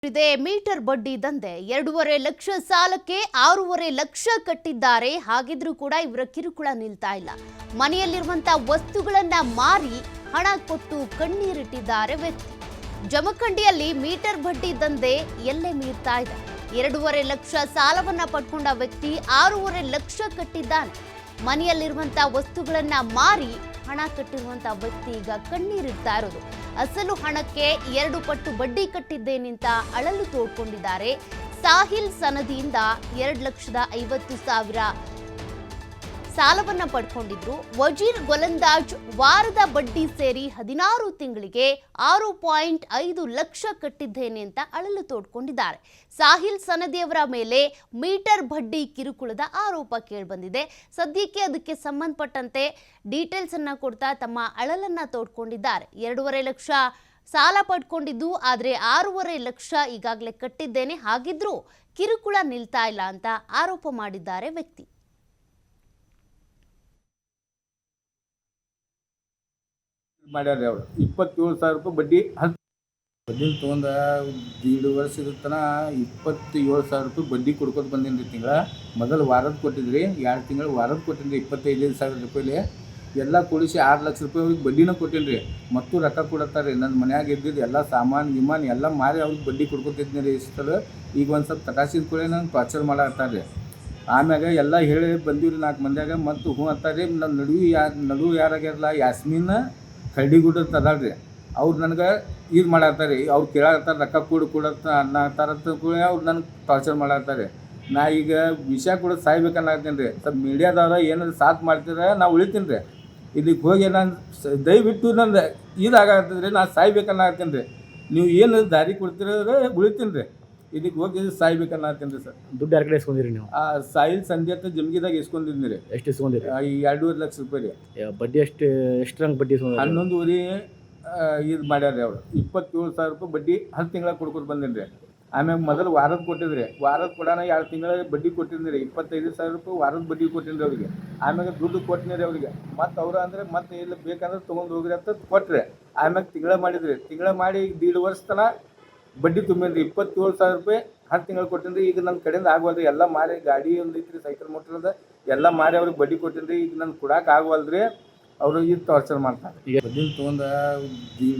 ಇದೆ ಮೀಟರ್ ಬಡ್ಡಿ ದಂಧೆ 2.5 ಲಕ್ಷ ಸಾಲಕ್ಕೆ 6.5 ಲಕ್ಷ ಕಟ್ಟಿದ್ದಾರೆ. ಹಾಗಿದ್ರೂ ಕೂಡ ಇವರ ಕಿರುಕುಳ ನಿಲ್ತಾ ಇಲ್ಲ. ಮನೆಯಲ್ಲಿರುವಂತ ವಸ್ತುಗಳನ್ನ ಮಾರಿ ಹಣ ಕೊಟ್ಟು ಕಣ್ಣೀರಿಟ್ಟಿದ್ದಾರೆ ವ್ಯಕ್ತಿ. ಜಮಖಂಡಿಯಲ್ಲಿ ಮೀಟರ್ ಬಡ್ಡಿ ದಂಧೆ ಎಲ್ಲೇ ಮೀರ್ತಾ ಇದೆ. 2.5 ಲಕ್ಷ ಸಾಲವನ್ನ ಪಡ್ಕೊಂಡ ವ್ಯಕ್ತಿ 6.5 ಲಕ್ಷ ಕಟ್ಟಿದ್ದಾನೆ. ಮನೆಯಲ್ಲಿರುವಂತ ವಸ್ತುಗಳನ್ನ ಮಾರಿ ಹಣ ಕಟ್ಟಿರುವಂತ ವ್ಯಕ್ತಿ ಈಗ ಕಣ್ಣೀರಿಡ್ತಾ ಇರೋದು. ಅಸಲು ಹಣಕ್ಕೆ 2 ಪಟ್ಟು ಬಡ್ಡಿ ಕಟ್ಟಿದ್ದೇನೆಂತ ಅಳಲು ತೋಡ್ಕೊಂಡಿದ್ದಾರೆ. ಸಾಹಿಲ್ ಸನದಿಯಿಂದ 2,50,000 ಸಾಲವನ್ನ ಪಡ್ಕೊಂಡಿದ್ರು. ವಜೀರ್ ಗೊಲಂದಾಜ್ ವಾರದ ಬಡ್ಡಿ ಸೇರಿ 16 ತಿಂಗಳಿಗೆ 6.5 ಲಕ್ಷ ಕಟ್ಟಿದ್ದೇನೆ ಅಂತ ಅಳಲು ತೋಡ್ಕೊಂಡಿದ್ದಾರೆ. ಸಾಹಿಲ್ ಸನದಿಯವರ ಮೇಲೆ ಮೀಟರ್ ಬಡ್ಡಿ ಕಿರುಕುಳದ ಆರೋಪ ಕೇಳಿಬಂದಿದೆ. ಸದ್ಯಕ್ಕೆ ಅದಕ್ಕೆ ಸಂಬಂಧಪಟ್ಟಂತೆ ಡೀಟೇಲ್ಸ್ ಅನ್ನ ಕೊಡ್ತಾ ತಮ್ಮ ಅಳಲನ್ನ ತೋಡ್ಕೊಂಡಿದ್ದಾರೆ. 2.5 ಲಕ್ಷ ಸಾಲ ಪಡ್ಕೊಂಡಿದ್ದು, ಆದರೆ 6.5 ಲಕ್ಷ ಈಗಾಗಲೇ ಕಟ್ಟಿದ್ದೇನೆ, ಹಾಗಿದ್ರೂ ಕಿರುಕುಳ ನಿಲ್ತಾ ಇಲ್ಲ ಅಂತ ಆರೋಪ ಮಾಡಿದ್ದಾರೆ ವ್ಯಕ್ತಿ. ಮಾಡ್ಯಾರ ಅವರು 27,000 ರೂಪಾಯಿ ಬಡ್ಡಿ ತೊಗೊಂಡ 1.5 ವರ್ಷದ ತನಕ 27,000 ರೂಪಾಯಿ ಬಡ್ಡಿ ಕೊಡ್ಕೊತ ಬಂದೀನಿ. ತಿಂಗಳ ಮೊದಲು ವಾರದ ಕೊಟ್ಟಿದ್ರಿ, 2 ತಿಂಗಳು ವಾರದ ಕೊಟ್ಟಿದ್ರಿ 25,000 ರೂಪಾಯಿ ಎಲ್ಲ ಕೂಡಿಸಿ 6 ಲಕ್ಷ ರೂಪಾಯಿ ಅವ್ರಿಗೆ ಬಡ್ಡಿನ ಕೊಟ್ಟಿನಿ. ಮತ್ತು ರೊಕ್ಕ ಕೊಡತ್ತಾರೆ. ನನ್ನ ಮನ್ಯಾಗ ಇದ್ದಿದ್ದು ಎಲ್ಲ ಸಾಮಾನು ಎಲ್ಲ ಮಾರಿ ಅವ್ರಿಗೆ ಬಡ್ಡಿ ಕೊಡ್ಕೊತಿದ್ನಿ ರೀ. ಇಷ್ಟಲ್ಲ ಈಗ ಒಂದು ಸ್ವಲ್ಪ ತಟಾಸಿದ ಕೂಡ ನಂಗೆ ಟಾರ್ಚರ್ ಮಾಡತ್ತಾರೆ. ಆಮ್ಯಾಗ ಎಲ್ಲ ಹೇಳಿ ಬಂದೀವಿ 4 ಮಂದಿಯಾಗ. ಮತ್ತು ಹ್ಞೂ ಅಂತಾರೆ. ನನ್ನ ನಡುವೆ ಯಾರಾಗ್ಯಾರಲ್ಲ, ಯಾಸ್ಮೀನ್ ಕರಡಿಗುಡ್ಡ ತದಾಳ್ರಿ, ಅವ್ರು ನನಗೆ ಇದು ಮಾಡತ್ತಾರೆ. ಅವ್ರು ಕೇಳತ್ತಾರೆ ರೊಕ್ಕ ಕೊಡತ್ತ ಅನ್ನತ್ತಾರಂತ ಕೂಡ ಅವ್ರು ನನಗೆ ಟಾರ್ಚರ್ ಮಾಡತ್ತಾರೆ. ನಾ ಈಗ ವಿಷಯ ಕೂಡ ಸಾಯ್ಬೇಕನ್ನತ್ತೀನಿ ರೀ. ಸ್ವಲ್ಪ ಮೀಡಿಯಾದವ್ರ ಏನಾದ್ರು ಸಾಥ್ ಮಾಡ್ತಿದ್ರೆ ನಾವು ಉಳಿತೀನಿ ರೀ. ಇಲ್ಲಿಗೆ ಹೋಗಿ ನಾನು ದಯವಿಟ್ಟು ನಂದು ಇದಾಗತ್ತದ್ರಿ, ನಾನು ಸಾಯ್ಬೇಕನ್ನತ್ತೀನಿ ರೀ. ನೀವು ಏನು ದಾರಿ ಕೊಡ್ತಿರೋದ್ರೆ ಉಳಿತೀನಿ ರೀ. ಇದಕ್ಕೆ ಹೋಗಿ ಸಾಯ್ಬೇಕನ್ನತ್ತೀನಿ ರೀ ಸರ್. ದುಡ್ಡು ಯಾರ ಕಡೆ ಇಸ್ಕೊಂಡಿರಿ ನೀವು? ಸಾಯಿಲ್ ಸಂಧ್ಯಾ ಜಮಗಿದಾಗ ಇಸ್ಕೊಂಡಿದ್ನಿ ರೀ. ಎಷ್ಟು ಇಸ್ಕೊಂಡಿರಿ? 2.5 ಲಕ್ಷ ರೂಪಾಯಿ ರೀ. ಬಡ್ಡಿ ಎಷ್ಟರಂಗೆ ಬಡ್ಡಿ ಇಸ್ಕೊಂಡ್ರಿ? 11.5 ಇದು ಮಾಡ್ಯಾರ ರೀ ಅವರು. 27,000 ರೂಪಾಯಿ ಬಡ್ಡಿ 10 ತಿಂಗಳ ಕೊಡ್ಕೊತ ಬಂದೀನಿ ರೀ. ಆಮ್ಯಾಗ ಮೊದಲು ವಾರದ ಕೊಟ್ಟಿದ್ರಿ, ವಾರದ ಕೊಡೋಣ 2 ತಿಂಗಳ ಬಡ್ಡಿ ಕೊಟ್ಟಿನಿ ರೀ. 25,000 ರೂಪಾಯಿ ವಾರದ ಬಡ್ಡಿ ಕೊಟ್ಟಿನಿ ರೀ ಅವ್ರಿಗೆ. ಆಮ್ಯಾಗ ದುಡ್ಡು ಕೊಟ್ಟಿನಿ ರೀ ಅವ್ರಿಗೆ. ಮತ್ತು ಅವ್ರು ಅಂದರೆ ಮತ್ತೆ ಎಲ್ಲಿ ಬೇಕಂದ್ರೆ ತೊಗೊಂಡು ಹೋಗ್ರಿ ಅಂತ ಕೊಟ್ಟರೆ. ಆಮ್ಯಾಗ ತಿಂಗಳ ಮಾಡಿದ್ರಿ. ತಿಂಗಳ ಮಾಡಿ 1.5 ವರ್ಷ ತನಕ ಬಡ್ಡಿ ತುಂಬಿನಿ ರೀ. 27,000 ರೂಪಾಯಿ 10 ತಿಂಗಳು ಕೊಟ್ಟಿನಿ ರೀ. ಈಗ ನನ್ನ ಕಡೆಯಿಂದ ಆಗೋಲ್ರಿ. ಎಲ್ಲ ಮಾರಿ ಗಾಡಿ ಒಂದು ಐತ್ರಿ, ಸೈಕಲ್ ಮೋಟ್ರ್ ಅದ, ಎಲ್ಲ ಮಾರಿ ಅವ್ರಿಗೆ ಬಡ್ಡಿ ಕೊಟ್ಟಿನಿ ರೀ. ಈಗ ನನ್ನ ಕೊಡಕ್ಕೆ ಆಗೋಲ್ರಿ. ಅವರು ಇದು ಟಾರ್ಚರ್ ಮಾಡ್ತಾರೆ. ಈಗ ಬಡ್ಡಿ ತೊಗೊಂಡು 1.5